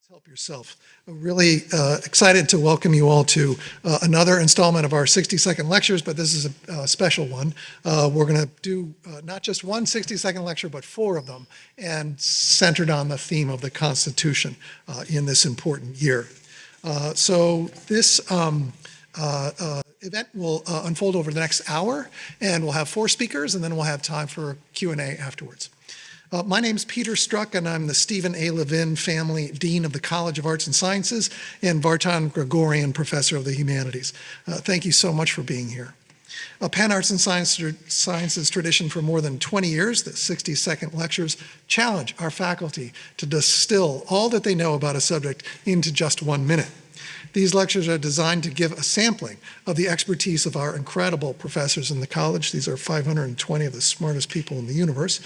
Help yourself. I'm really excited to welcome you all to another installment of our 60-second lectures, but this is a special one. We're going to do not just one 60-second lecture, but 4 of them, and centered on the theme of the Constitution in this important year. So this event will unfold over the next hour, and we'll have 4 speakers, and then we'll have time for Q&A afterwards. My name's Peter Struck, and I'm the Stephen A. Levin Family Dean of the College of Arts and Sciences and Vartan Gregorian Professor of the Humanities. Thank you so much for being here. A Penn Arts and Sciences tradition for more than 20 years, the 60-second lectures challenge our faculty to distill all that they know about a subject into just 1 minute. These lectures are designed to give a sampling of the expertise of our incredible professors in the college. These are 520 of the smartest people in the universe.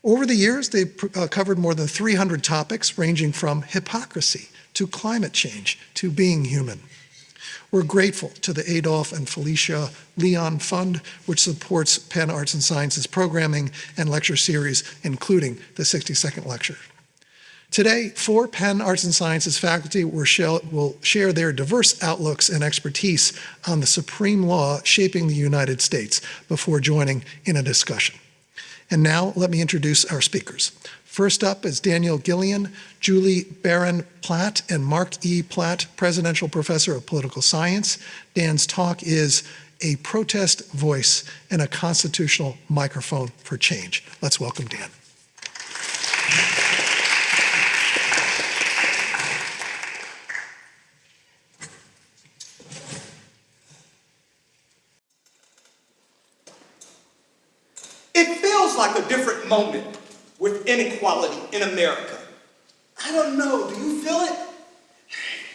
Over the years, they've covered more than 300 topics, ranging from hypocrisy to climate change to being human. We're grateful to the Adolph and Felicia Leon Fund, which supports Penn Arts and Sciences programming and lecture series, including the 60-second lecture. Today, 4 Penn Arts and Sciences faculty will share their diverse outlooks and expertise on the supreme law shaping the United States before joining in a discussion. And now, let me introduce our speakers. First up is Daniel Gillion, Julie Beren Platt, and Marc E. Platt, Presidential Professor of Political Science. Dan's talk is A Protest Voice and a Constitutional Microphone for Change. Let's welcome Dan. It feels like a different moment with inequality in America. I don't know, do you feel it?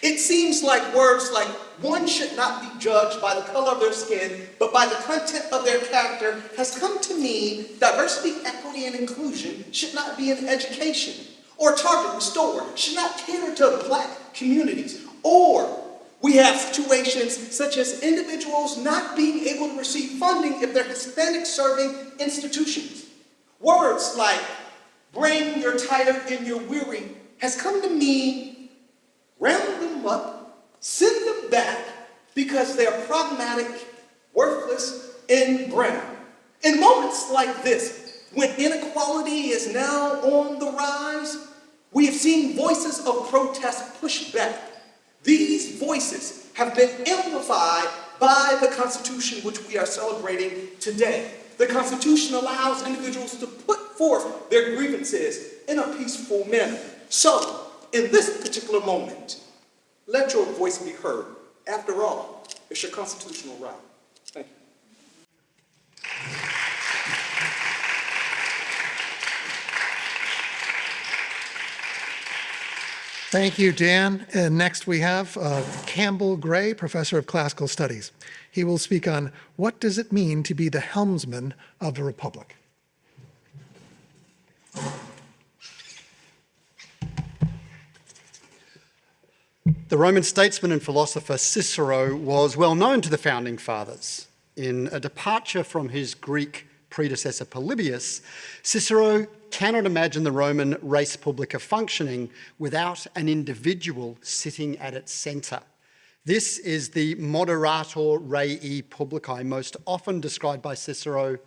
It seems like words like one should not be judged by the color of their skin, but by the content of their character has come to mean diversity, equity, and inclusion should not be in education, or target restored should not cater to Black communities, or we have situations such as individuals not being able to receive funding if they're Hispanic serving institutions. Words like bring your tired and your weary has come to mean round them up, send them back because they're problematic, worthless, and brown. In moments like this, when inequality is now on the rise, we have seen voices of protest push back. These voices have been amplified by the Constitution, which we are celebrating today. The Constitution allows individuals to put forth their grievances in a peaceful manner. So, in this particular moment, let your voice be heard. After all, it's your constitutional right. Thank you. Thank you, Dan. And next we have Campbell Gray, Professor of Classical Studies. He will speak on what does it mean to be the helmsman of the Republic. The Roman statesman and philosopher Cicero was well known to the founding fathers. In a departure from his Greek predecessor Polybius, Cicero cannot imagine the Roman res publica functioning without an individual sitting at its centre. This is the moderator rei publicae, most often described by Cicero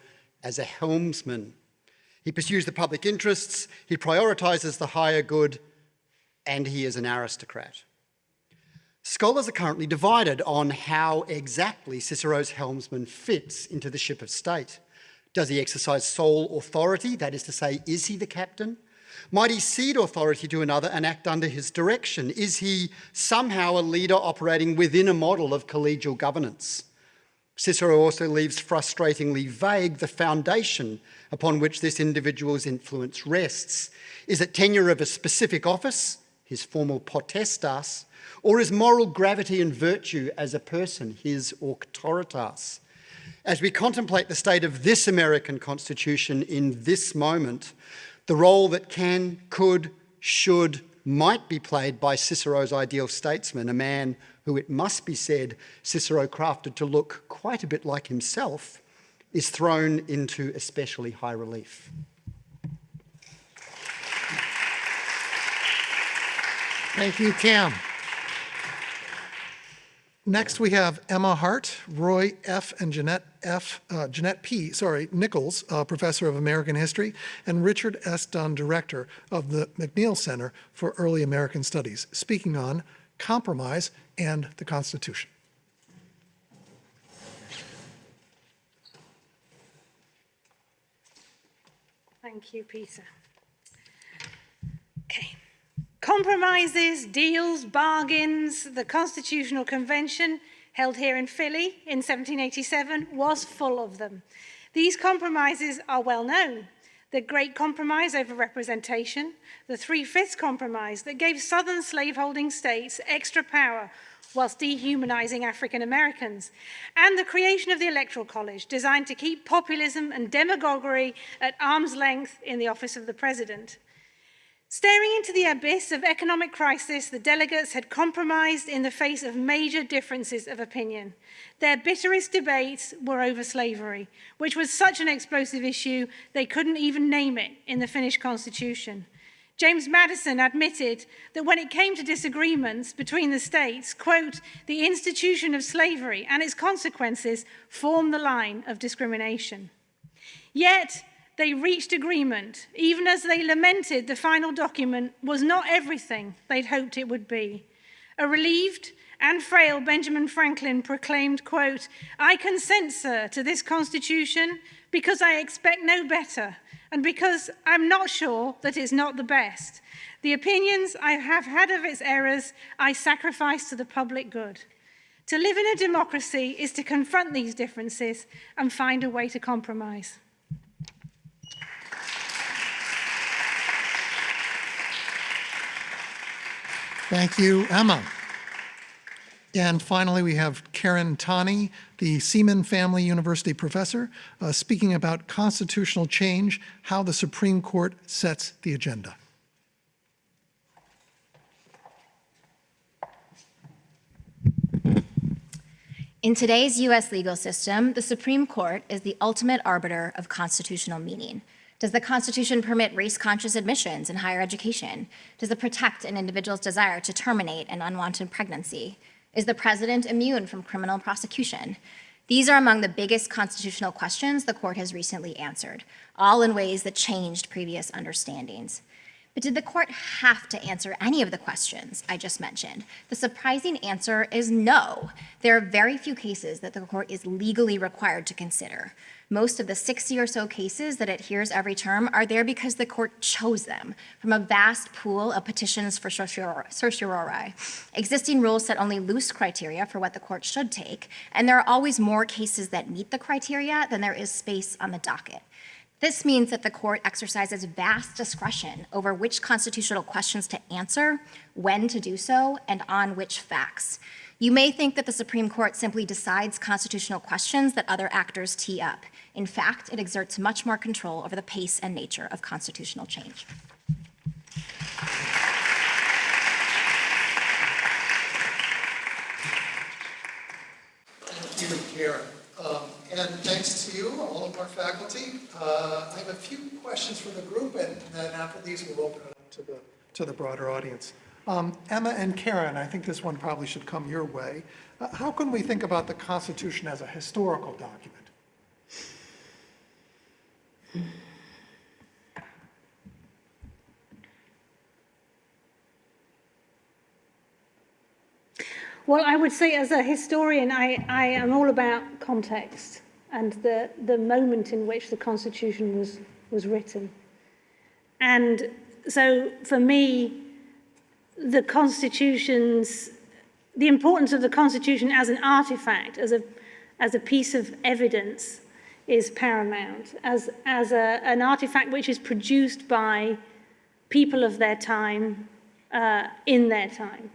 as a helmsman. He pursues the public interests, he prioritises the higher good, and he is an aristocrat. Scholars are currently divided on how exactly Cicero's helmsman fits into the ship of state. Does he exercise sole authority? That is to say, is he the captain? Might he cede authority to another and act under his direction? Is he somehow a leader operating within a model of collegial governance? Cicero also leaves frustratingly vague the foundation upon which this individual's influence rests. Is it tenure of a specific office, his formal potestas, or is moral gravity and virtue as a person, his auctoritas? As we contemplate the state of this American Constitution in this moment, the role that can, could, should, might be played by Cicero's ideal statesman, a man who, it must be said, Cicero crafted to look quite a bit like himself, is thrown into especially high relief. Thank you, Cam. Next, we have Emma Hart, Roy F. and Jeannette P. Nichols, Professor of American History, and Richard S. Dunn, Director of the McNeil Center for Early American Studies, speaking on compromise and the Constitution. Thank you, Peter. Okay. Compromises, deals, bargains. The Constitutional Convention, held here in Philly in 1787, was full of them. These compromises are well known. The Great Compromise over representation, the Three-Fifths Compromise that gave southern slaveholding states extra power whilst dehumanizing African Americans, and the creation of the Electoral College, designed to keep populism and demagoguery at arm's length in the office of the president. Staring into the abyss of economic crisis, the delegates had compromised in the face of major differences of opinion. Their bitterest debates were over slavery, which was such an explosive issue they couldn't even name it in the Finnish Constitution. James Madison admitted that when it came to disagreements between the states, quote, the institution of slavery and its consequences form the line of discrimination. Yet, they reached agreement, even as they lamented the final document was not everything they'd hoped it would be. A relieved and frail Benjamin Franklin proclaimed, quote, I consent, sir, to this Constitution because I expect no better, and because I'm not sure that it's not the best. The opinions I have had of its errors, I sacrifice to the public good. To live in a democracy is to confront these differences and find a way to compromise. Thank you, Emma. And finally, we have Tani, the Seaman Family University professor, speaking about constitutional change, how the Supreme Court sets the agenda. In today's U.S. legal system, the Supreme Court is the ultimate arbiter of constitutional meaning. Does the Constitution permit race-conscious admissions in higher education? Does it protect an individual's desire to terminate an unwanted pregnancy? Is the president immune from criminal prosecution? These are among the biggest constitutional questions the court has recently answered, all in ways that changed previous understandings. But did the court have to answer any of the questions I just mentioned? The surprising answer is no. There are very few cases that the court is legally required to consider. Most of the 60 or so cases that it hears every term are there because the court chose them from a vast pool of petitions for certiorari. Existing rules set only loose criteria for what the court should take, and there are always more cases that meet the criteria than there is space on the docket. This means that the court exercises vast discretion over which constitutional questions to answer, when to do so, and on which facts. You may think that the Supreme Court simply decides constitutional questions that other actors tee up. In fact, it exerts much more control over the pace and nature of constitutional change. Thank you, Karen. And thanks to you, all of our faculty. I have a few questions for the group, and then after these, we'll open it up to the broader audience. Emma and Karen, I think this one probably should come your way. How can we think about the Constitution as a historical document? Well, I would say as a historian, I am all about context and the moment in which the Constitution was written. And so for me, the importance of the Constitution as an artifact, as a piece of evidence is paramount, as an artifact which is produced by people of their time, in their time.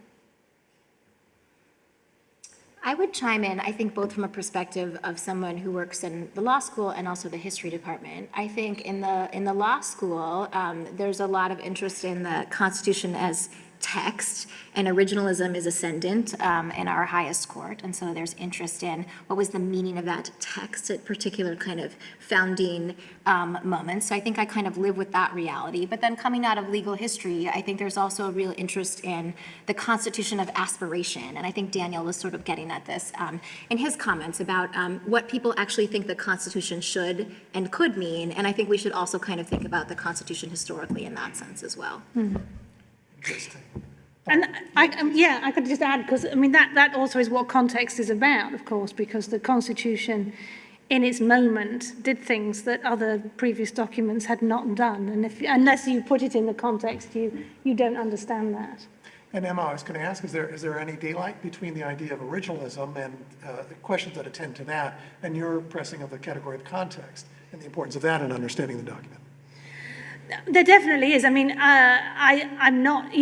I would chime in, I think, both from a perspective of someone who works in the law school and also the history department. I think in the law school, there's a lot of interest in the Constitution as text, and originalism is ascendant in our highest court, and so there's interest in what was the meaning of that text at particular kind of founding moments. So I think I kind of live with that reality. But then coming out of legal history, I think there's also a real interest in the constitution of aspiration, and I think Daniel was sort of getting at this in his comments about what people actually think the Constitution should and could mean, and I think we should also kind of think about the Constitution historically in that sense as well. Interesting. And I could just add, because I mean that also is what context is about, of course, because the Constitution in its moment did things that other previous documents had not done, and unless you put it in the context, you don't understand that. And Emma, I was going to ask, is there any daylight between the idea of originalism and the questions that attend to that, and your pressing of the category of context and the importance of that in understanding the document? There definitely is. I mean, I'm not,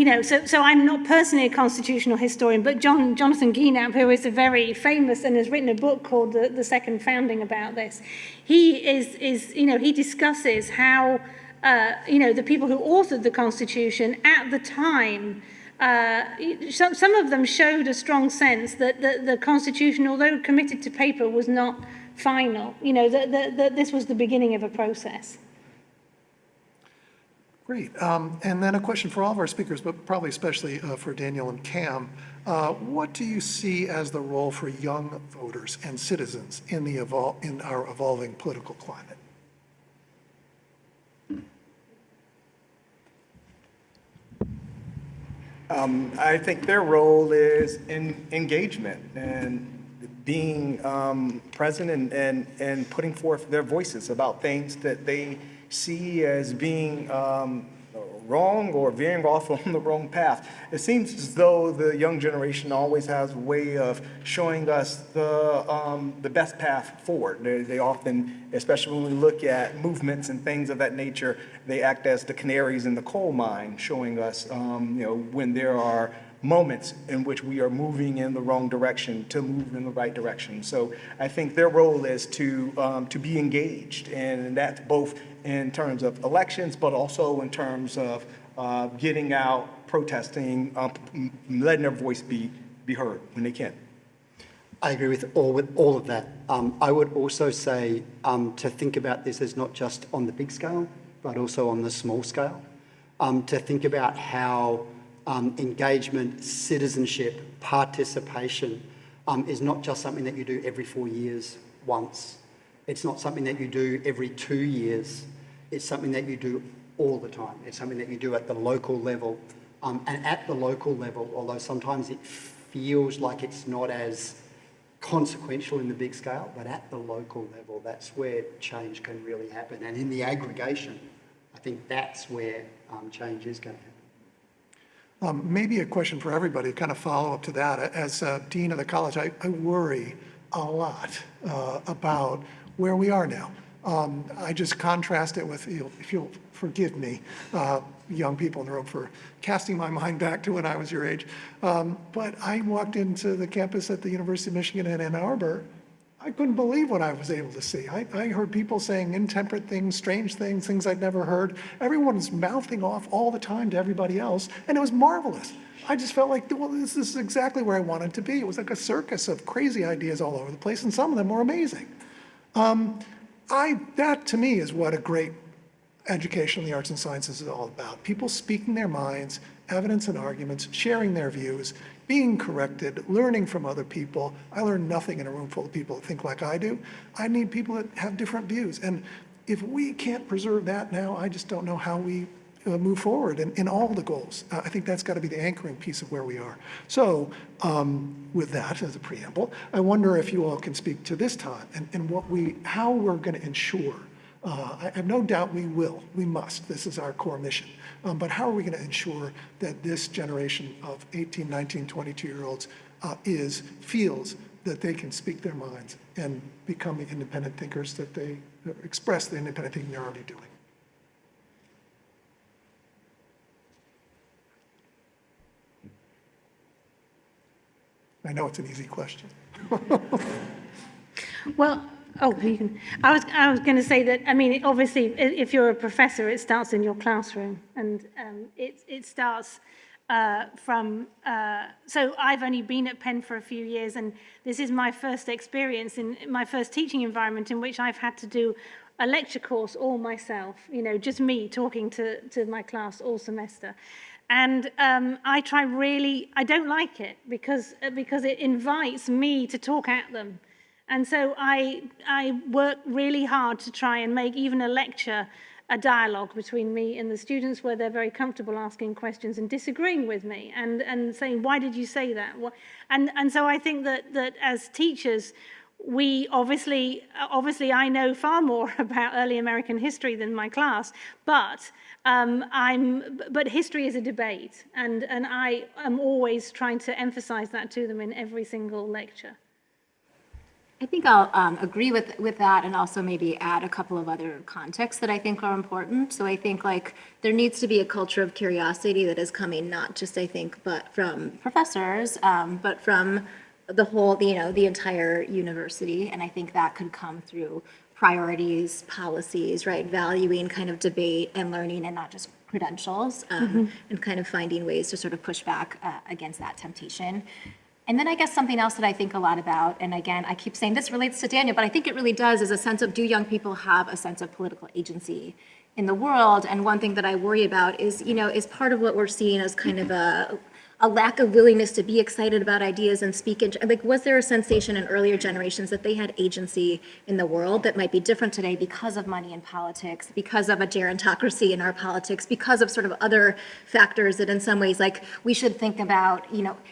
so I'm not personally a constitutional historian, but Jonathan Guinamp, who is a very famous and has written a book called The Second Founding about this, he he discusses how, the people who authored the Constitution at the time, some of them showed a strong sense that the Constitution, although committed to paper, was not final, that this was the beginning of a process. Great. And then a question for all of our speakers, but probably especially for Daniel and Cam. What do you see as the role for young voters and citizens in our evolving political climate? I think their role is in engagement and being present and putting forth their voices about things that they see as being wrong or veering off on the wrong path. It seems as though the young generation always has a way of showing us the best path forward. They often, especially when we look at movements and things of that nature, they act as the canaries in the coal mine, showing us, when there are moments in which we are moving in the wrong direction to move in the right direction. So I think their role is to be engaged, and that's both in terms of elections, but also in terms of getting out, protesting, letting their voice be heard when they can. I agree with all of that. I would also say to think about this as not just on the big scale, but also on the small scale. To think about how engagement, citizenship, participation is not just something that you do every 4 years once. It's not something that you do every 2 years. It's something that you do all the time. It's something that you do at the local level. And at the local level, although sometimes it feels like it's not as consequential in the big scale, but at the local level, that's where change can really happen. And in the aggregation, I think that's where change is going to happen. Maybe a question for everybody, kind of follow up to that. As Dean of the college, I worry a lot about where we are now. I just contrast it with, if you'll forgive me, young people in the room for casting my mind back to when I was your age. But I walked into the campus at the University of Michigan in Ann Arbor. I couldn't believe what I was able to see. I heard people saying intemperate things, strange things, things I'd never heard. Everyone was mouthing off all the time to everybody else, and it was marvelous. I just felt like, well, this is exactly where I wanted to be. It was like a circus of crazy ideas all over the place, and some of them were amazing. That to me is what a great education in the arts and sciences is all about. People speaking their minds, evidence and arguments, sharing their views, being corrected, learning from other people. I learn nothing in a room full of people that think like I do. I need people that have different views. And if we can't preserve that now, I just don't know how we move forward in all the goals. I think that's got to be the anchoring piece of where we are. So with that as a preamble, I wonder if you all can speak to this time and how we're going to ensure. I have no doubt we must. This is our core mission. But how are we going to ensure that this generation of 18, 19, 22-year-olds feels that they can speak their minds and become the independent thinkers that they express the independent thinking they're already doing? I know it's an easy question. Well, you can. I was going to say that. I mean, obviously, if you're a professor, it starts in your classroom, and it starts So I've only been at Penn for a few years, and this is my first experience in my first teaching environment in which I've had to do a lecture course all myself, just me talking to my class all semester. And I don't like it because it invites me to talk at them. And so I work really hard to try and make even a lecture a dialogue between me and the students where they're very comfortable asking questions and disagreeing with me and saying, why did you say that? And so I think that as teachers, we obviously I know far more about early American history than my class, but history is a debate, and I am always trying to emphasize that to them in every single lecture. I think I'll agree with that, and also maybe add a couple of other contexts that I think are important. So I think there needs to be a culture of curiosity that is coming not just but from professors, but from the whole, the entire university. And I think that could come through priorities, policies, right? Valuing kind of debate and learning and not just credentials, and kind of finding ways to sort of push back against that temptation. And then I guess something else that I think a lot about, and again, I keep saying this relates to Daniel, but I think it really does, is a sense of, do young people have a sense of political agency in the world? And one thing that I worry about is, is part of what we're seeing as kind of a lack of willingness to be excited about ideas and speak. Was there a sensation in earlier generations that they had agency in the world that might be different today because of money in politics, because of a gerontocracy in our politics, because of sort of other factors that in some ways, we should think about,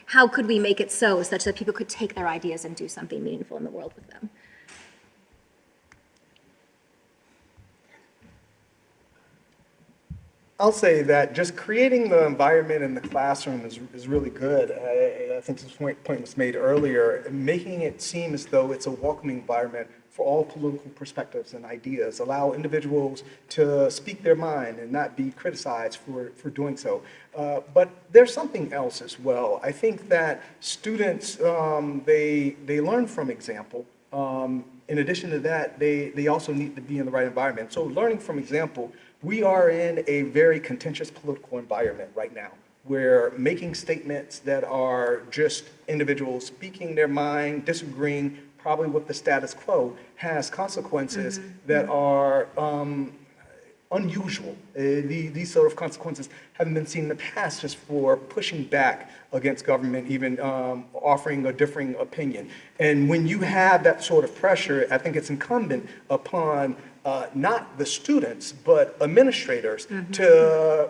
how could we make it so such that people could take their ideas and do something meaningful in the world with them? I'll say that just creating the environment in the classroom is really good. I think this point was made earlier, making it seem as though it's a welcoming environment for all political perspectives and ideas. Allow individuals to speak their mind and not be criticized for doing so. But there's something else as well. I think that students, they learn from example. In addition to that, they also need to be in the right environment. So learning from example, we are in a very contentious political environment right now. We're making statements that are just individuals speaking their mind, disagreeing probably with the status quo, has consequences that are unusual. These sort of consequences haven't been seen in the past just for pushing back against government, even offering a differing opinion. And when you have that sort of pressure, I think it's incumbent upon not the students, but administrators to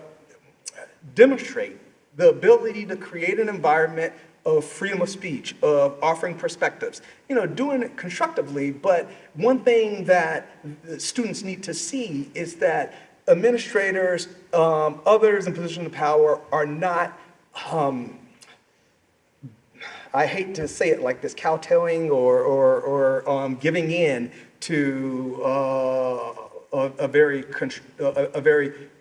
demonstrate the ability to create an environment of freedom of speech, of offering perspectives, doing it constructively. But one thing that the students need to see is that administrators, others in position of power are not, I hate to say it like this, kowtowing or giving in to a very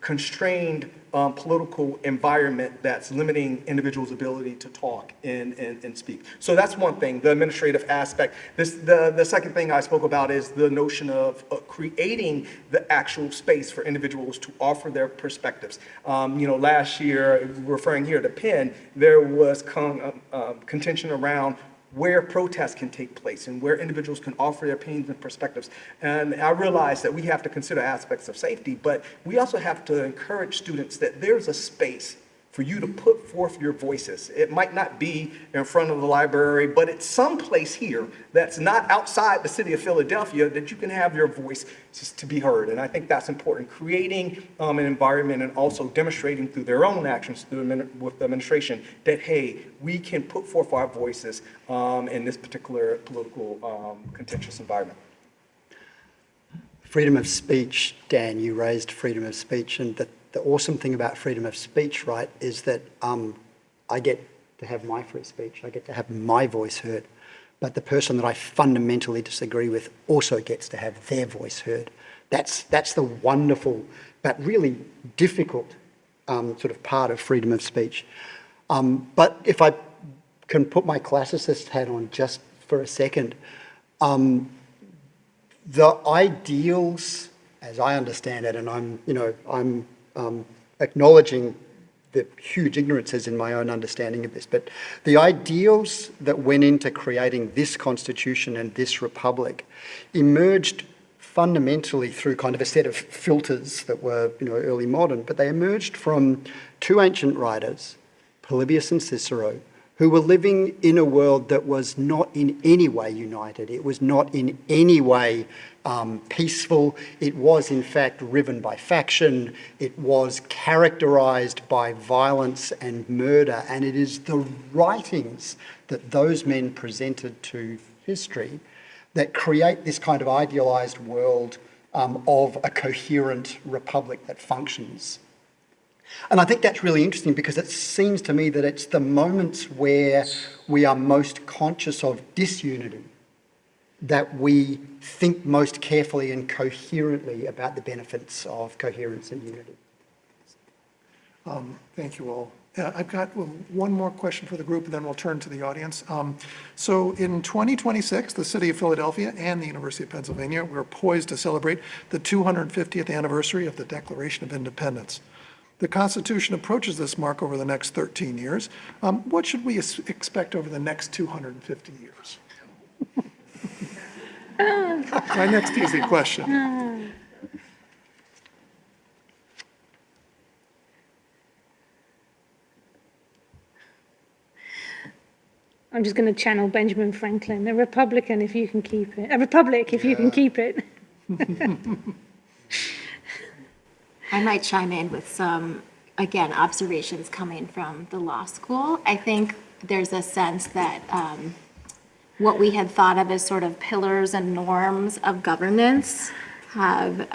constrained political environment that's limiting individuals' ability to talk and speak. So that's one thing, the administrative aspect. The second thing I spoke about is the notion of creating the actual space for individuals to offer their perspectives. Last year, referring here to Penn, there was contention around where protests can take place and where individuals can offer their opinions and perspectives. And I realize that we have to consider aspects of safety, but we also have to encourage students that there's a space for you to put forth your voices. It might not be in front of the library, but it's someplace here that's not outside the city of Philadelphia that you can have your voice just to be heard. And I think that's important, creating an environment and also demonstrating through their own actions with the administration that, hey, we can put forth our voices in this particular political contentious environment. Freedom of speech, Dan, you raised freedom of speech, and the awesome thing about freedom of speech, right, is that I get to have my free speech, I get to have my voice heard, but the person that I fundamentally disagree with also gets to have their voice heard. That's the wonderful but really difficult sort of part of freedom of speech. But if I can put my classicist hat on just for a second, the ideals, as I understand it, and I'm acknowledging the huge ignorances in my own understanding of this, but the ideals that went into creating this constitution and this republic emerged fundamentally through kind of a set of filters that were, early modern, but they emerged from two ancient writers, Polybius and Cicero, who were living in a world that was not in any way united. It was not in any way peaceful. It was, in fact, riven by faction. It was characterised by violence and murder. And it is the writings that those men presented to history that create this kind of idealised world of a coherent republic that functions. And I think that's really interesting because it seems to me that it's the moments where we are most conscious of disunity that we think most carefully and coherently about the benefits of coherence and unity. Thank you all. I've got one more question for the group, and then we'll turn to the audience. So in 2026, the city of Philadelphia and the University of Pennsylvania, we're poised to celebrate the 250th anniversary of the Declaration of Independence. The Constitution approaches this mark over the next 13 years. What should we expect over the next 250 years? My next easy question. I'm just going to channel Benjamin Franklin, a Republican if you can keep it. A Republic if you can keep it. I might chime in with some, again, observations coming from the law school. I think there's a sense that what we had thought of as sort of pillars and norms of governance have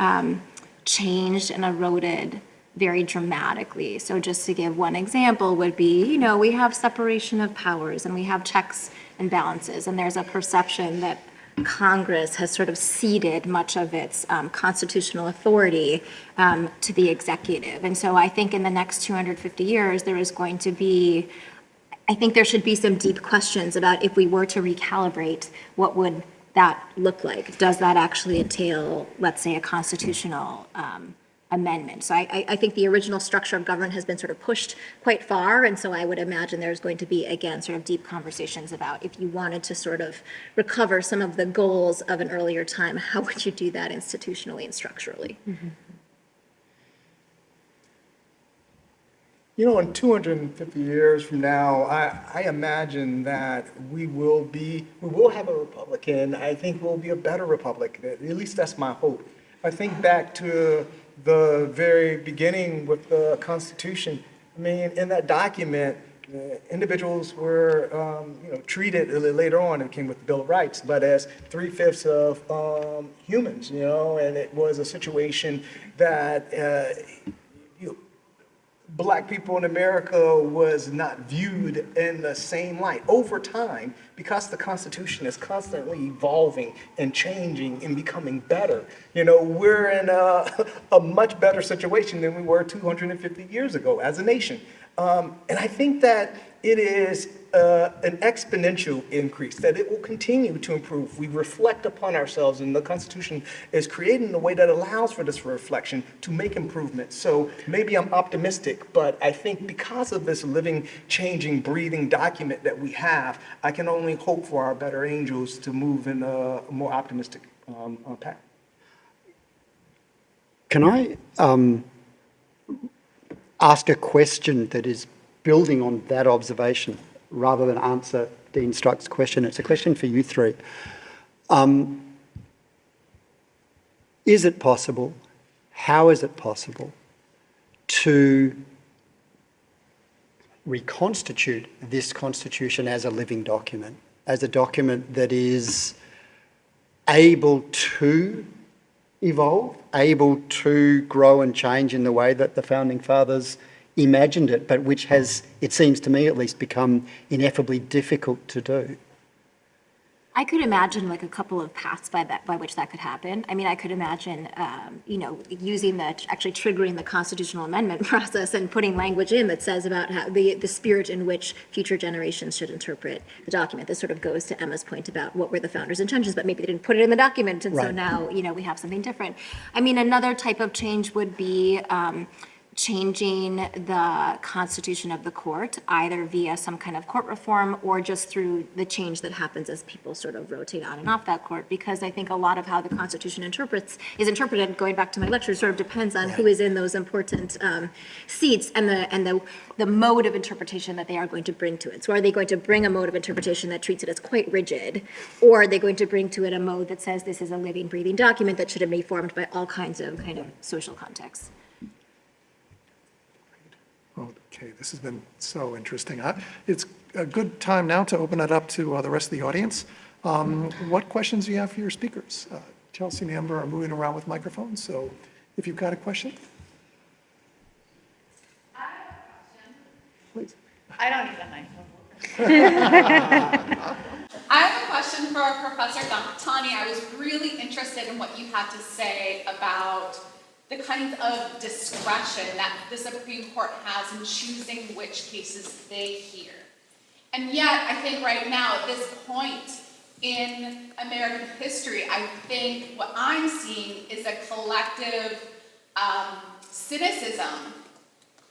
changed and eroded very dramatically. So just to give one example would be, we have separation of powers and we have checks and balances, and there's a perception that Congress has sort of ceded much of its constitutional authority to the executive. And so I think in the next 250 years, there is going to be, I think there should be some deep questions about if we were to recalibrate, what would that look like? Does that actually entail, let's say, a constitutional amendment? So I think the original structure of government has been sort of pushed quite far, and so I would imagine there's going to be, again, sort of deep conversations about if you wanted to sort of recover some of the goals of an earlier time, how would you do that institutionally and structurally? Mm-hmm. In 250 years from now, I imagine that we will have a republic, and I think we'll be a better republic. At least that's my hope. I think back to the very beginning with the Constitution. I mean, in that document, individuals were, treated later on. It came with the Bill of Rights, but as 3/5 of humans, and it was a situation that Black people in America was not viewed in the same light. Over time, because the Constitution is constantly evolving and changing and becoming better, we're in a much better situation than we were 250 years ago as a nation. And I think that it is an exponential increase, that it will continue to improve. We reflect upon ourselves, and the Constitution is created in a way that allows for this reflection to make improvements. So maybe I'm optimistic, but I think because of this living, changing, breathing document that we have, I can only hope for our better angels to move in a more optimistic path. Can I ask a question that is building on that observation rather than answer Dean Struck's question? It's a question for you three. Is it possible, how is it possible to reconstitute this Constitution as a living document, as a document that is able to evolve, able to grow and change in the way that the Founding Fathers imagined it, but which has, it seems to me at least, become ineffably difficult to do? I could imagine like a couple of paths by which that could happen. I mean, I could imagine, using actually triggering the constitutional amendment process and putting language in that says about how the spirit in which future generations should interpret the document. This sort of goes to Emma's point about what were the founders' intentions, but maybe they didn't put it in the document, and so now, we have something different. I mean, another type of change would be changing the constitution of the court, either via some kind of court reform or just through the change that happens as people sort of rotate on and off that court. Because I think a lot of how the Constitution is interpreted, going back to my lecture, sort of depends on who is in those important seats and the mode of interpretation that they are going to bring to it. So are they going to bring a mode of interpretation that treats it as quite rigid, or are they going to bring to it a mode that says this is a living, breathing document that should be formed by all kinds of kind of social contexts? Okay, this has been so interesting. It's a good time now to open it up to the rest of the audience. What questions do you have for your speakers? Chelsea and Amber are moving around with microphones, so if you've got a question. I have a question. Please. I don't need a microphone. I have a question for Professor Tani. I was really interested in what you had to say about the kinds of discretion that the Supreme Court has in choosing which cases they hear. And yet, I think right now, at this point in American history, I think what I'm seeing is a collective cynicism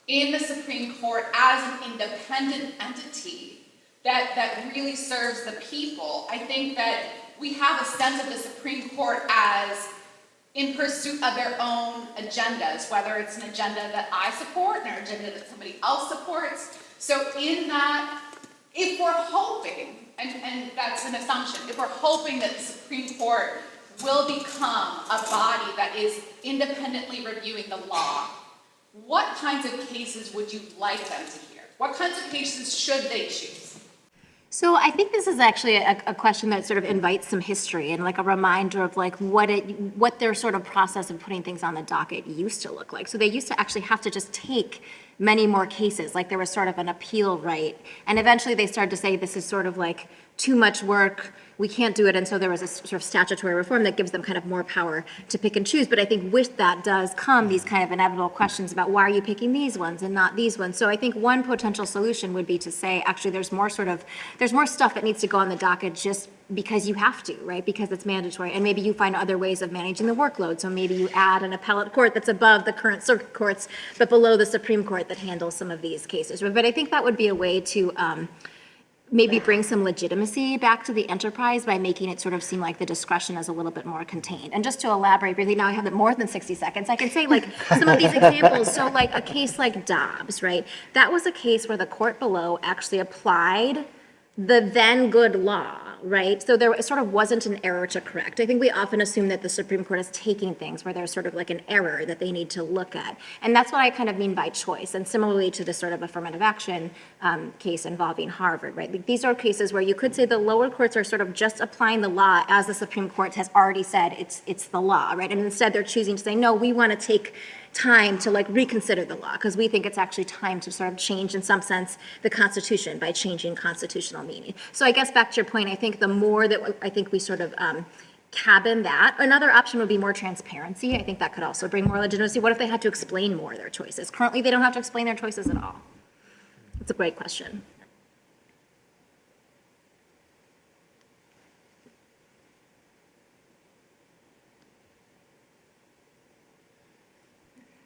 in the Supreme Court as an independent entity that really serves the people. I think that we have a sense of the Supreme Court as in pursuit of their own agendas, whether it's an agenda that I support or an agenda that somebody else supports. So in that, if we're hoping, and that's an assumption, if we're hoping that the Supreme Court will become a body that is independently reviewing the law, what kinds of cases would you like them to hear? What kinds of cases should they choose? So I think this is actually a question that sort of invites some history and like a reminder of like what their sort of process of putting things on the docket used to look like. So they used to actually have to just take many more cases, like there was sort of an appeal right. And eventually they started to say this is sort of like too much work, we can't do it, and so there was a sort of statutory reform that gives them kind of more power to pick and choose. But I think with that does come these kind of inevitable questions about why are you picking these ones and not these ones. So I think one potential solution would be to say, actually there's more stuff that needs to go on the docket just because you have to, right? Because it's mandatory, and maybe you find other ways of managing the workload. So maybe you add an appellate court that's above the current circuit courts, but below the Supreme Court that handles some of these cases. But I think that would be a way to maybe bring some legitimacy back to the enterprise by making it sort of seem like the discretion is a little bit more contained. And just to elaborate briefly, now I have more than 60 seconds, I can say like some of these examples. So like a case like Dobbs, right? That was a case where the court below actually applied the then good law, right? So there sort of wasn't an error to correct. I think we often assume that the Supreme Court is taking things where there's sort of like an error that they need to look at. And that's what I kind of mean by choice. And similarly to the sort of affirmative action case involving Harvard, right? Like these are cases where you could say the lower courts are sort of just applying the law as the Supreme Court has already said it's the law, right? And instead they're choosing to say, no, we want to take time to like reconsider the law because we think it's actually time to sort of change in some sense the Constitution by changing constitutional meaning. So I guess back to your point, I think the more that I think we sort of cabin that, another option would be more transparency. I think that could also bring more legitimacy. What if they had to explain more of their choices? Currently, they don't have to explain their choices at all. It's a great question.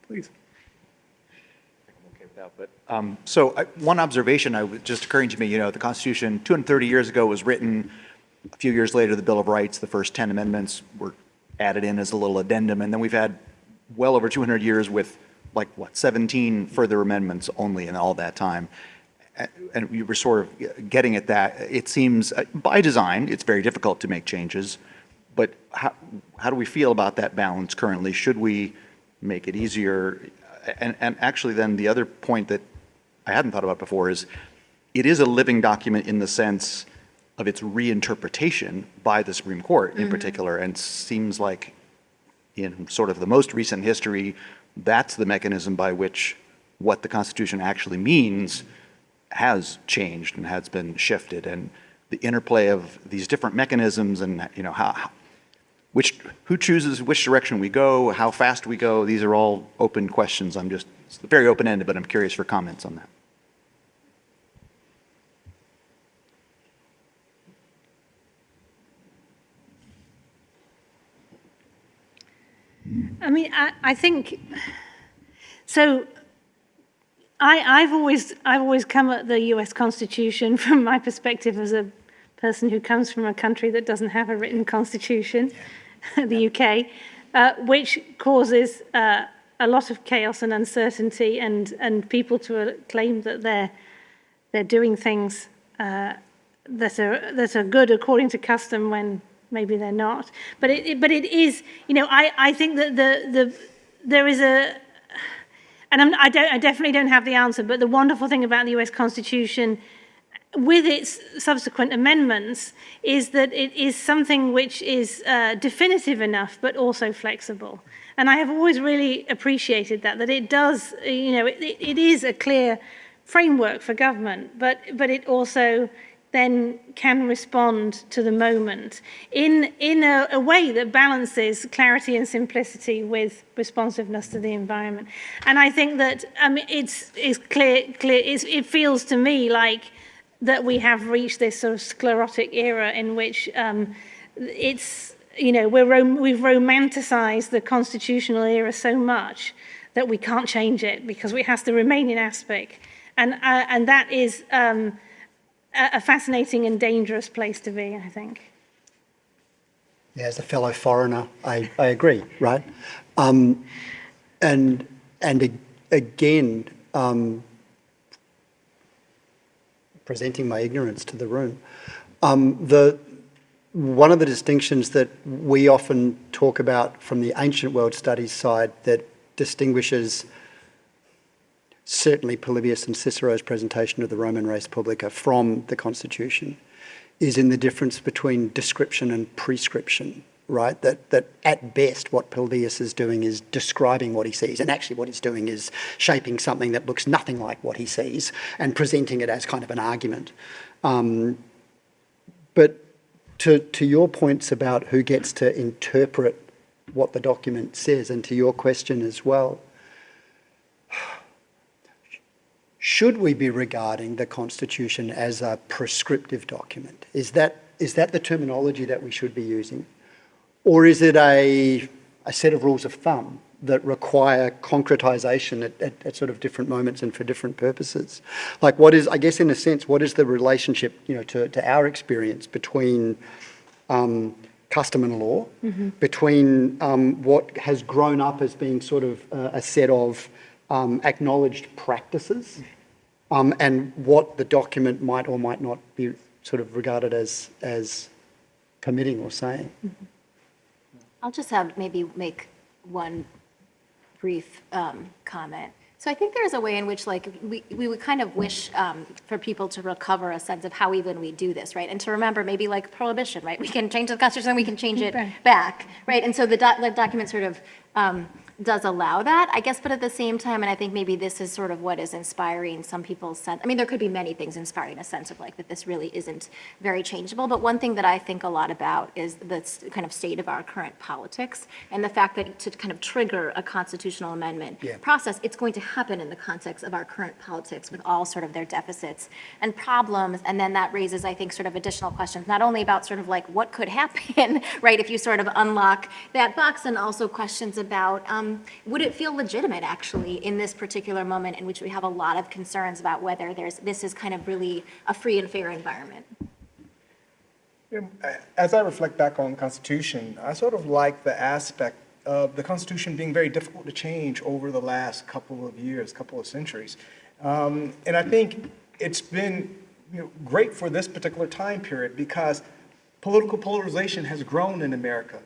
Please. I'm okay with that, but one observation just occurring to me, the Constitution 230 years ago was written. A few years later, the Bill of Rights, the first 10 amendments were added in as a little addendum, and then we've had well over 200 years with 17 further amendments only in all that time. And we were sort of getting at that. It seems by design, it's very difficult to make changes, but how do we feel about that balance currently? Should we make it easier? And actually then the other point that I hadn't thought about before is it is a living document in the sense of its reinterpretation by the Supreme Court in particular, and seems like in sort of the most recent history, that's the mechanism by which what the Constitution actually means has changed and has been shifted, and the interplay of these different mechanisms and who chooses which direction we go, how fast we go, these are all open questions. It's very open-ended, but I'm curious for comments on that. I mean, I think, so I've always come at the US Constitution from my perspective as a person who comes from a country that doesn't have a written constitution, the UK, which causes a lot of chaos and uncertainty, and people to claim that they're doing things that are good according to custom when maybe they're not. But it is, I think that there is a, and I definitely don't have the answer, but the wonderful thing about the US Constitution with its subsequent amendments is that it is something which is definitive enough, but also flexible. And I have always really appreciated that it does, it is a clear framework for government, but it also then can respond to the moment in a way that balances clarity and simplicity with responsiveness to the environment. And I think that it's clear. It feels to me like that we have reached this sort of sclerotic era in which it's, we've romanticized the constitutional era so much that we can't change it because it has to remain in aspic. And that is a fascinating and dangerous place to be, I think. Yeah, as a fellow foreigner, I agree, right? And again, presenting my ignorance to the room, one of the distinctions that we often talk about from the ancient world studies side that distinguishes certainly Polybius and Cicero's presentation of the Roman Res Publica from the Constitution is in the difference between description and prescription, right? That at best what Polybius is doing is describing what he sees, and actually what he's doing is shaping something that looks nothing like what he sees and presenting it as kind of an argument. But to your points about who gets to interpret what the document says, and to your question as well, should we be regarding the Constitution as a prescriptive document? Is that the terminology that we should be using? Or is it a set of rules of thumb that require concretisation at sort of different moments and for different purposes? Like what is, I guess in a sense, what is the relationship, to our experience between custom and law, between what has grown up as being sort of a set of acknowledged practices, and what the document might or might not be sort of regarded as permitting or saying? I'll just make one brief comment. So I think there's a way in which we would kind of wish for people to recover a sense of how even we do this, right? And to remember maybe like prohibition, right? We can change the Constitution, we can change it back, right? And so the document sort of does allow that, I guess, but at the same time, and I think maybe this is sort of what is inspiring some people's sense. I mean, there could be many things inspiring a sense of that this really isn't very changeable, but one thing that I think a lot about is the kind of state of our current politics and the fact that to kind of trigger a constitutional amendment process, it's going to happen in the context of our current politics with all sort of their deficits and problems, and then that raises, I think, sort of additional questions, not only about sort of what could happen, right, if you sort of unlock that box, and also questions about would it feel legitimate, actually, in this particular moment in which we have a lot of concerns about whether this is kind of really a free and fair environment? As I reflect back on the Constitution, I sort of like the aspect of the Constitution being very difficult to change over the last couple of years, couple of centuries. And I think it's been great for this particular time period because political polarization has grown in America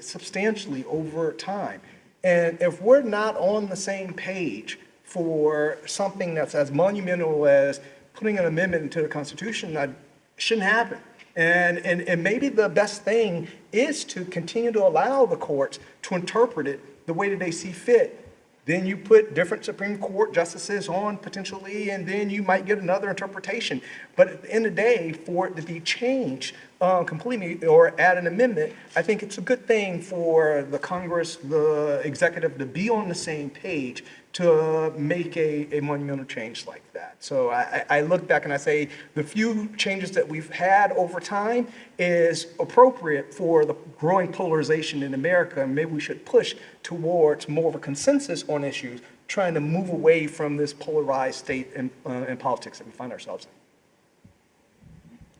substantially over time. And if we're not on the same page for something that's as monumental as putting an amendment into the Constitution, that shouldn't happen. And maybe the best thing is to continue to allow the courts to interpret it the way that they see fit. Then you put different Supreme Court justices on potentially, and then you might get another interpretation. But at the end of the day, for it to be changed completely or add an amendment, I think it's a good thing for the Congress, the executive to be on the same page to make a monumental change like that. So I look back and I say the few changes that we've had over time is appropriate for the growing polarization in America, and maybe we should push towards more of a consensus on issues trying to move away from this polarized state in politics that we find ourselves in.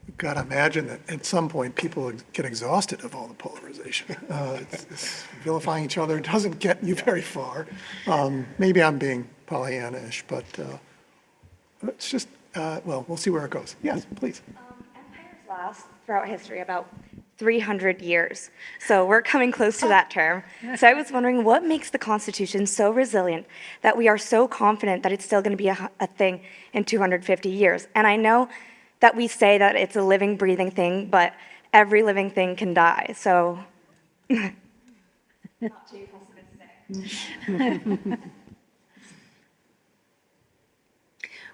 You've got to imagine that at some point people get exhausted of all the polarization. It's vilifying each other doesn't get you very far. Maybe I'm being Pollyanna-ish, but it's just, well, we'll see where it goes. Yes, please. Empires last throughout history about 300 years. So we're coming close to that term. So I was wondering what makes the Constitution so resilient that we are so confident that it's still going to be a thing in 250 years? And I know that we say that it's a living, breathing thing, but every living thing can die. So not too pessimistic.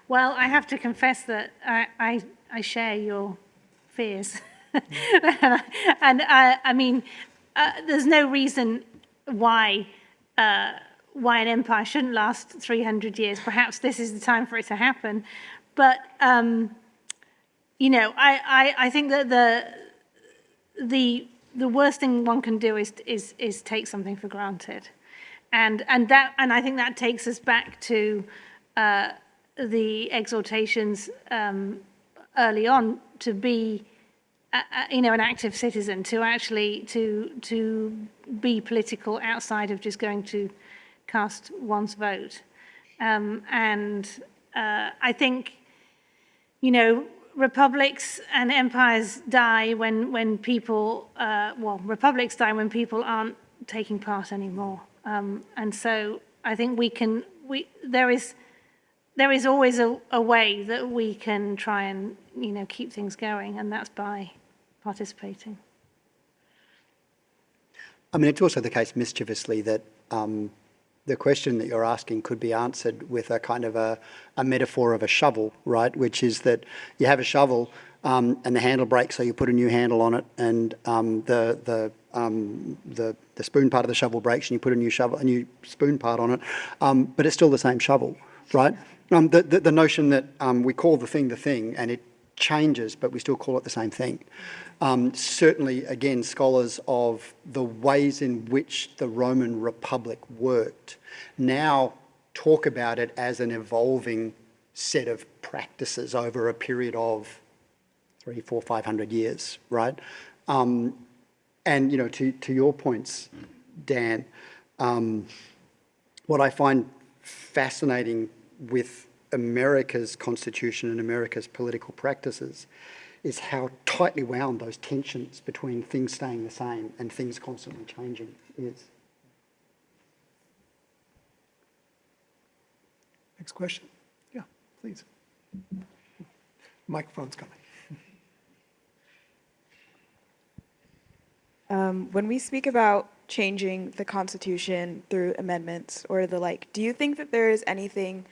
Well, I have to confess that I share your fears. And I mean, there's no reason why an empire shouldn't last 300 years. Perhaps this is the time for it to happen. But, you know, I think that the worst thing one can do is take something for granted. And I think that takes us back to the exhortations early on to be, you know, an active citizen, to actually to be political outside of just going to cast one's vote. I think, you know, republics and empires die when people, republics die when people aren't taking part anymore. And so I think there is always a way that we can try and, you know, keep things going, and that's by participating. I mean, it's also the case mischievously that the question that you're asking could be answered with a kind of a metaphor of a shovel, right? Which is that you have a shovel and the handle breaks, so you put a new handle on it, and the spoon part of the shovel breaks, and you put a new spoon part on it, but it's still the same shovel, right? The notion that we call the thing, and it changes, but we still call it the same thing. Certainly, again, scholars of the ways in which the Roman Republic worked now talk about it as an evolving set of practices over a period of 300, 400, 500 years, right? And, you know, to your points, Dan, what I find fascinating with America's constitution and America's political practices is how tightly wound those tensions between things staying the same and things constantly changing is. Next question. Yeah, please. Microphone's coming. When we speak about changing the Constitution through amendments or the like, do you think that there is anything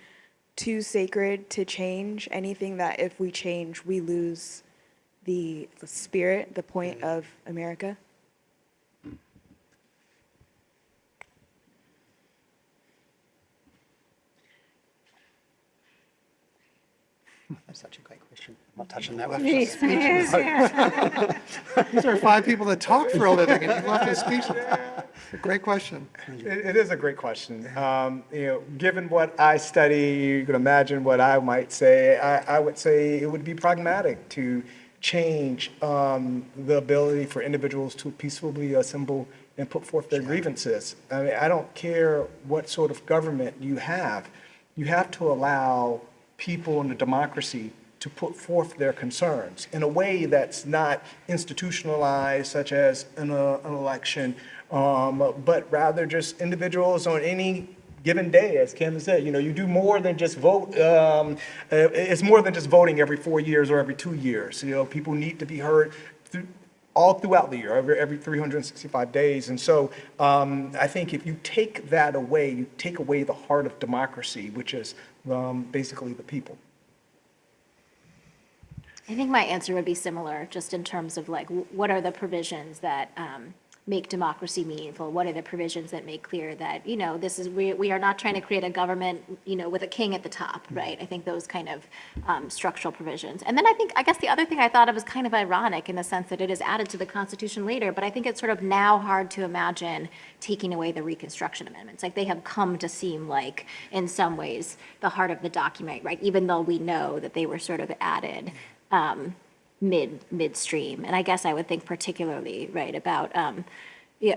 too sacred to change? Anything that if we change, we lose the spirit, the point of America? That's such a great question. I'm not touching that one. These are 5 people that talk for a living, and you left us speechless. Great question. It is a great question. You know, given what I study, you can imagine what I might say. I would say it would be pragmatic to change the ability for individuals to peacefully assemble and put forth their grievances. I mean, I don't care what sort of government you have. You have to allow people in a democracy to put forth their concerns in a way that's not institutionalized, such as an election, but rather just individuals on any given day, as Kim said. You know, you do more than just vote. It's more than just voting every 4 years or every 2 years. You know, people need to be heard all throughout the year, every 365 days. And so I think if you take that away, you take away the heart of democracy, which is basically the people. I think my answer would be similar, just in terms of like, what are the provisions that make democracy meaningful? What are the provisions that make clear that, this is, we are not trying to create a government, with a king at the top, right? I think those kind of structural provisions. And then I guess the other thing I thought of was kind of ironic in the sense that it is added to the Constitution later, but I think it's sort of now hard to imagine taking away the Reconstruction Amendments. Like, they have come to seem like, in some ways, the heart of the document, right? Even though we know that they were sort of added midstream. And I guess I would think particularly, right, about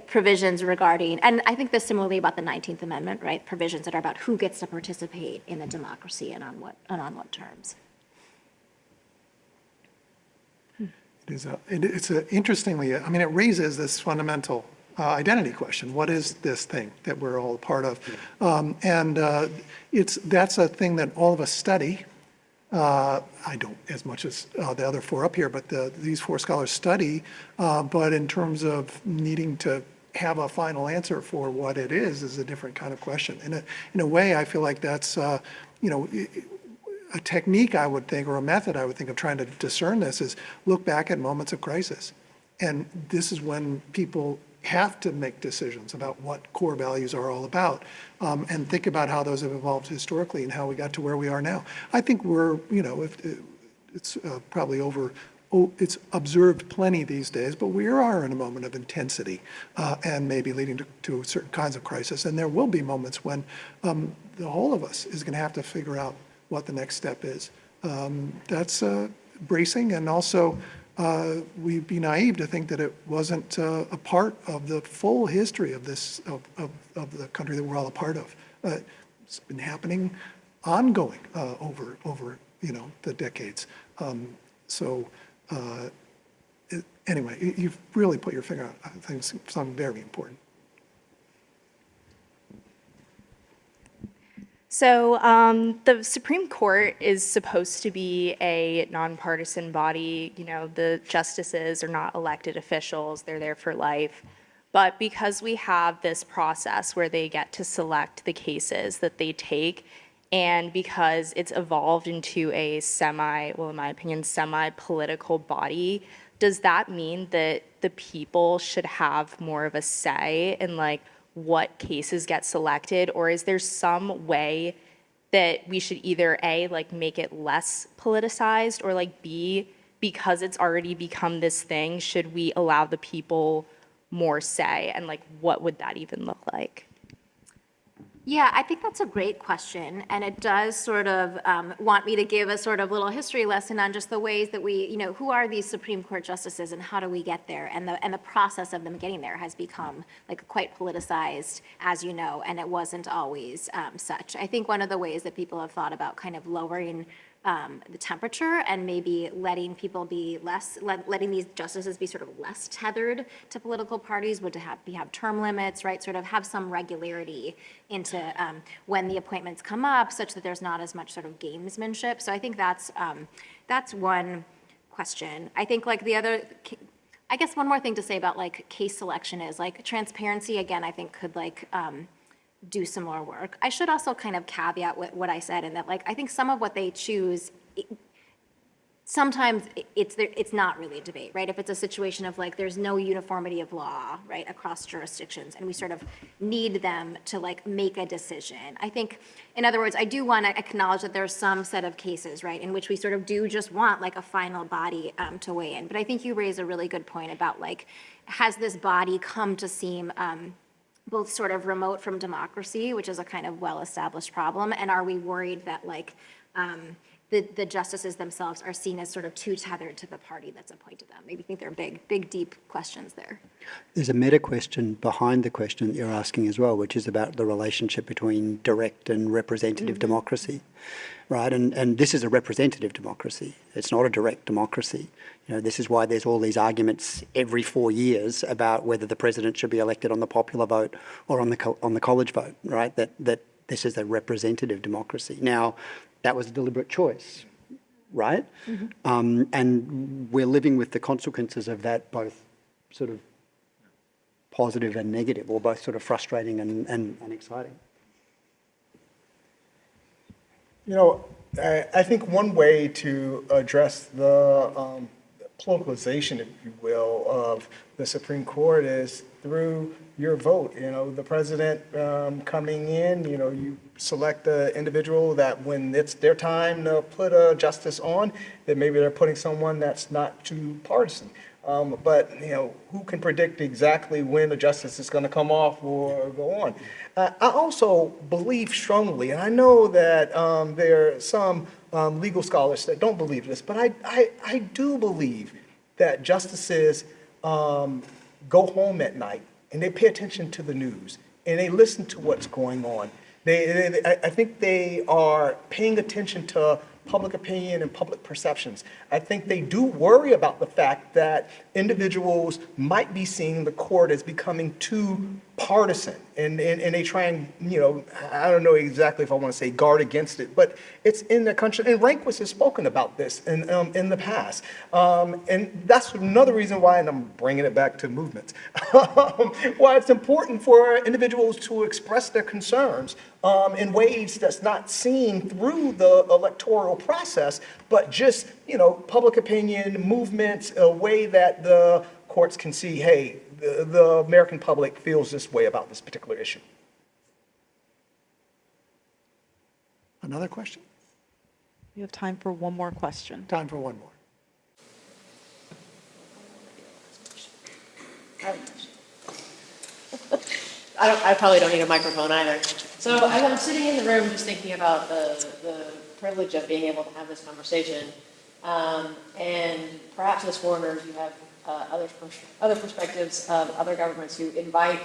provisions regarding, and I think this similarly about the 19th Amendment, right? Provisions that are about who gets to participate in the democracy and on what terms. It's interestingly, I mean, it raises this fundamental identity question. What is this thing that we're all a part of? That's a thing that all of us study. I don't as much as the other four up here, but these four scholars study. But in terms of needing to have a final answer for what it is a different kind of question. In a way, I feel like that's a technique I would think, or a method I would think of trying to discern this is look back at moments of crisis. And this is when people have to make decisions about what core values are all about, and think about how those have evolved historically and how we got to where we are now. I think we're, it's probably it's observed plenty these days, but we are in a moment of intensity and maybe leading to certain kinds of crisis. And there will be moments when the whole of us is going to have to figure out what the next step is. That's bracing, and also we'd be naive to think that it wasn't a part of the full history of this of the country that we're all a part of. It's been happening ongoing over the decades. Anyway, you've really put your finger on, I think, something very important. So the Supreme Court is supposed to be a nonpartisan body. The justices are not elected officials. They're there for life. But because we have this process where they get to select the cases that they take, and because it's evolved into a in my opinion, semi-political body, does that mean that the people should have more of a say in what cases get selected? Or is there some way that we should either A, make it less politicized, or B, because it's already become this thing, should we allow the people more say? And what would that even look like? Yeah, I think that's a great question, and it does sort of want me to give a sort of little history lesson on just the ways that we, who are these Supreme Court justices and how do we get there, and the process of them getting there has become quite politicized, as you know, and it wasn't always such. I think one of the ways that people have thought about kind of lowering the temperature and maybe letting people be letting these justices be sort of less tethered to political parties would have term limits, right? Sort of have some regularity into when the appointments come up, such that there's not as much sort of gamesmanship. So I think that's one question. I think the other, I guess one more thing to say about case selection is transparency. Again, I think could do some more work. I should also kind of caveat what I said, in that I think some of what they choose, sometimes it's not really a debate, right? If it's a situation of there's no uniformity of law, right, across jurisdictions, and we sort of need them to make a decision. I think, in other words, I do want to acknowledge that there's some set of cases, right, in which we sort of do just want a final body to weigh in. But I think you raise a really good point about has this body come to seem both sort of remote from democracy, which is a kind of well-established problem, and are we worried that the justices themselves are seen as sort of too tethered to the party that's appointed them? Maybe think they're big, deep questions there. There's a meta question behind the question that you're asking as well, which is about the relationship between direct and representative democracy, right? And this is a representative democracy. It's not a direct democracy. This is why there's all these arguments every 4 years about whether the president should be elected on the popular vote or on the college vote, right? That this is a representative democracy. Now, that was a deliberate choice, right? Mm-hmm. And we're living with the consequences of that, both sort of positive and negative, or both sort of frustrating and exciting. I think one way to address the politicalization, if you will, of the Supreme Court is through your vote. The president coming in, you select an individual that when it's their time to put a justice on, that maybe they're putting someone that's not too partisan. But who can predict exactly when the justice is going to come off or go on? I also believe strongly, and I know that there are some legal scholars that don't believe this, but I do believe that justices go home at night and they pay attention to the news and they listen to what's going on. I think they are paying attention to public opinion and public perceptions. I think they do worry about the fact that individuals might be seeing the court as becoming too partisan, and they try and, I don't know exactly if I want to say guard against it, but it's in the country, and Rehnquist has spoken about this in the past. And that's another reason why, and I'm bringing it back to movements, why it's important for individuals to express their concerns in ways that's not seen through the electoral process, but just, public opinion, movements, a way that the courts can see, hey, the American public feels this way about this particular issue. Another question? We have time for one more question. Time for one more. I probably don't need a microphone either. So as I'm sitting in the room just thinking about the privilege of being able to have this conversation, and perhaps as foreigners you have other perspectives of other governments who invite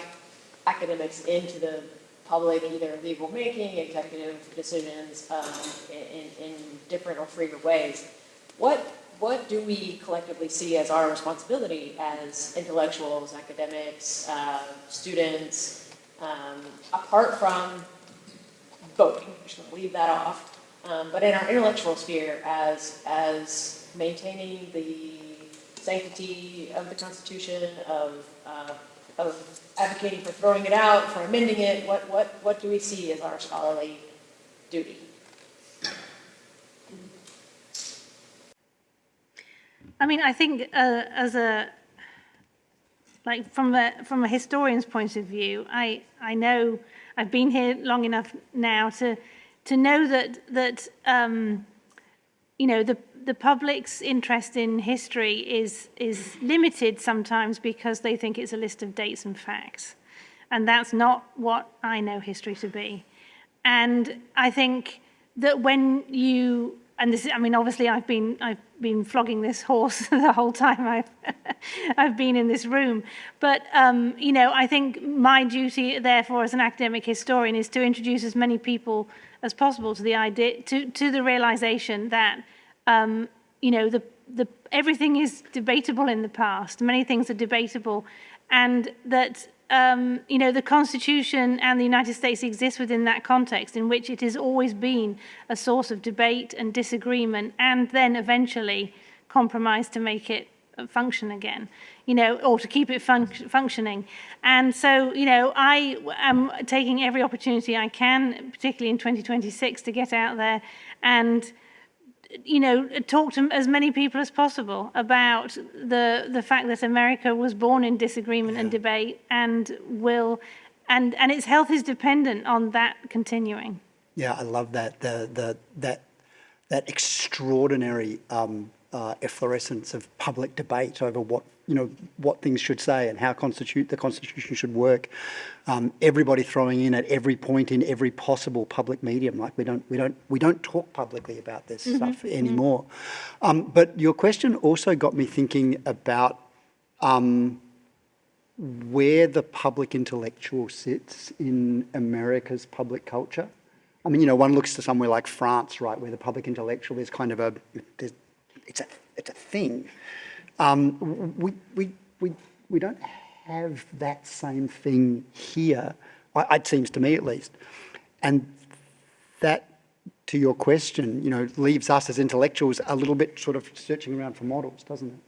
academics into the public, either legal making, executive decisions, in different or freer ways. What do we collectively see as our responsibility as intellectuals, academics, students, apart from voting? We should leave that off. But in our intellectual sphere, as maintaining the sanctity of the Constitution, of advocating for throwing it out, for amending it, what do we see as our scholarly duty? I mean, I think from a historian's point of view, I know I've been here long enough now to know that the public's interest in history is limited sometimes because they think it's a list of dates and facts, and that's not what I know history to be. And I think that when you obviously I've been flogging this horse the whole time I've been in this room, but I think my duty, therefore, as an academic historian, is to introduce as many people as possible to the idea, to the realization that everything is debatable in the past. Many things are debatable, and that the Constitution and the United States exist within that context in which it has always been a source of debate and disagreement, and then eventually compromise to make it function again, or to keep it functioning. And so, I am taking every opportunity I can, particularly in 2026, to get out there and talk to as many people as possible about the fact that America was born in disagreement and debate, and its health is dependent on that continuing. Yeah, I love that. That extraordinary efflorescence of public debate over what things should say and how the Constitution should work. Everybody throwing in at every point in every possible public medium. Like we don't talk publicly about this stuff anymore. But your question also got me thinking about where the public intellectual sits in America's public culture. I mean, one looks to somewhere like France, right, where the public intellectual is kind of it's a thing. We don't have that same thing here. It seems to me, at least, and that, to your question, leaves us as intellectuals a little bit sort of searching around for models, doesn't it?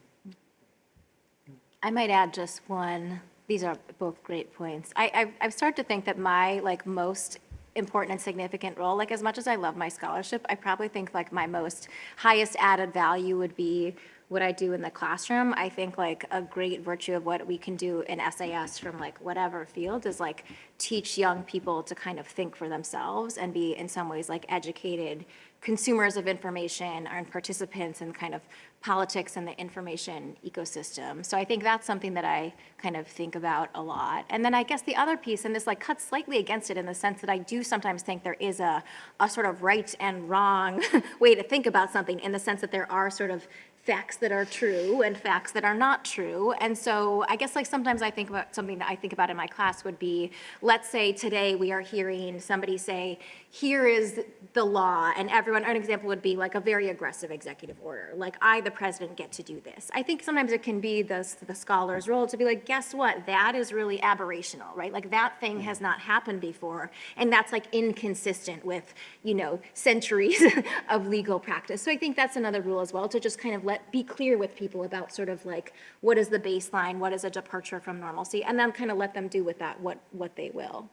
I might add just one. These are both great points. I've started to think that my most important and significant role. Like, as much as I love my scholarship, I probably think like my most highest added value would be what I do in the classroom. I think like a great virtue of what we can do in SAS from like whatever field is like teach young people to kind of think for themselves and be in some ways like educated consumers of information and participants in kind of politics and the information ecosystem. So I think that's something that I kind of think about a lot. And then I guess the other piece, and this like cuts slightly against it in the sense that I do sometimes think there is a sort of right and wrong way to think about something, in the sense that there are sort of facts that are true and facts that are not true. And so I guess like sometimes I think about something that I think about in my class would be, let's say today we are hearing somebody say, here is the law, and everyone, an example would be like a very aggressive executive order, like I, the president, get to do this. I think sometimes it can be the scholar's role to be like, guess what, that is really aberrational, right? Like that thing has not happened before, and that's like inconsistent with, you know, centuries of legal practice. So I think that's another rule as well, to just kind of be clear with people about sort of like, what is the baseline, what is a departure from normalcy, and then kind of let them do with that what they will.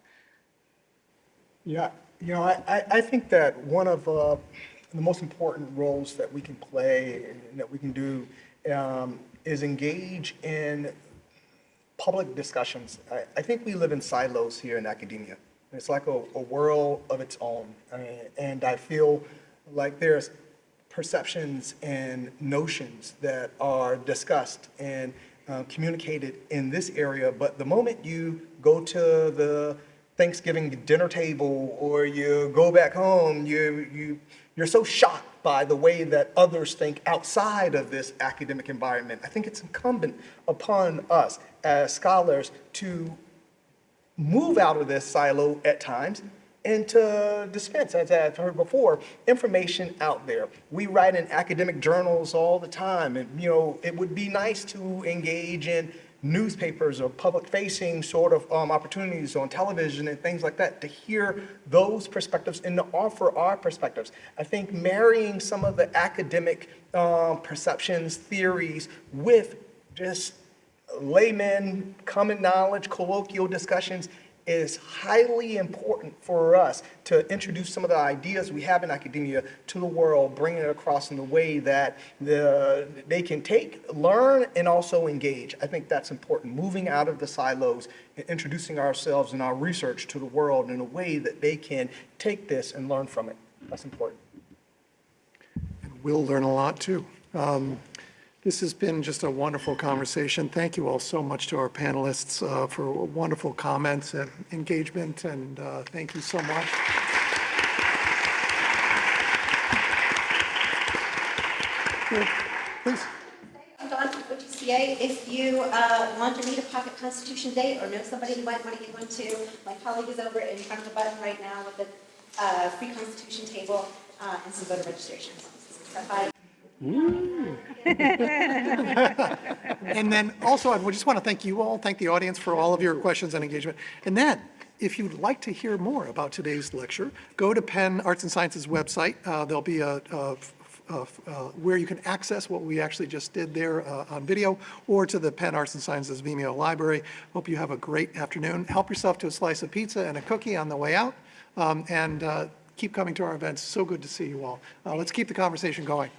Yeah, you know, I think that one of the most important roles that we can play and that we can do is engage in public discussions. I think we live in silos here in academia. It's like a world of its own. And I feel like there's perceptions and notions that are discussed and communicated in this area, but the moment you go to the Thanksgiving dinner table or you go back home, you're so shocked by the way that others think outside of this academic environment. I think it's incumbent upon us as scholars to move out of this silo at times and to dispense, as I've heard before, information out there. We write in academic journals all the time, and you know, it would be nice to engage in newspapers or public-facing sort of opportunities on television and things like that, to hear those perspectives and to offer our perspectives. I think marrying some of the academic perceptions, theories, with just layman, common knowledge, colloquial discussions is highly important for us to introduce some of the ideas we have in academia to the world, bringing it across in a way that they can take, learn, and also engage. I think that's important, moving out of the silos and introducing ourselves and our research to the world in a way that they can take this and learn from it. That's important. And we'll learn a lot too. This has been just a wonderful conversation. Thank you all so much to our panelists for wonderful comments and engagement, and thank you so much. Please. I'm Dawn from OGCA. If you want to read a pocket constitution date or know somebody who might want to get one too, my colleague is over in front of the button right now with the free constitution table and some voter registrations. And then also, I just want to thank you all, thank the audience for all of your questions and engagement. And then, if you'd like to hear more about today's lecture, go to Penn Arts and Sciences website. There'll be where you can access what we actually just did there on video, or to the Penn Arts and Sciences Vimeo library. Hope you have a great afternoon. Help yourself to a slice of pizza and a cookie on the way out. And keep coming to our events. So good to see you all. Let's keep the conversation going.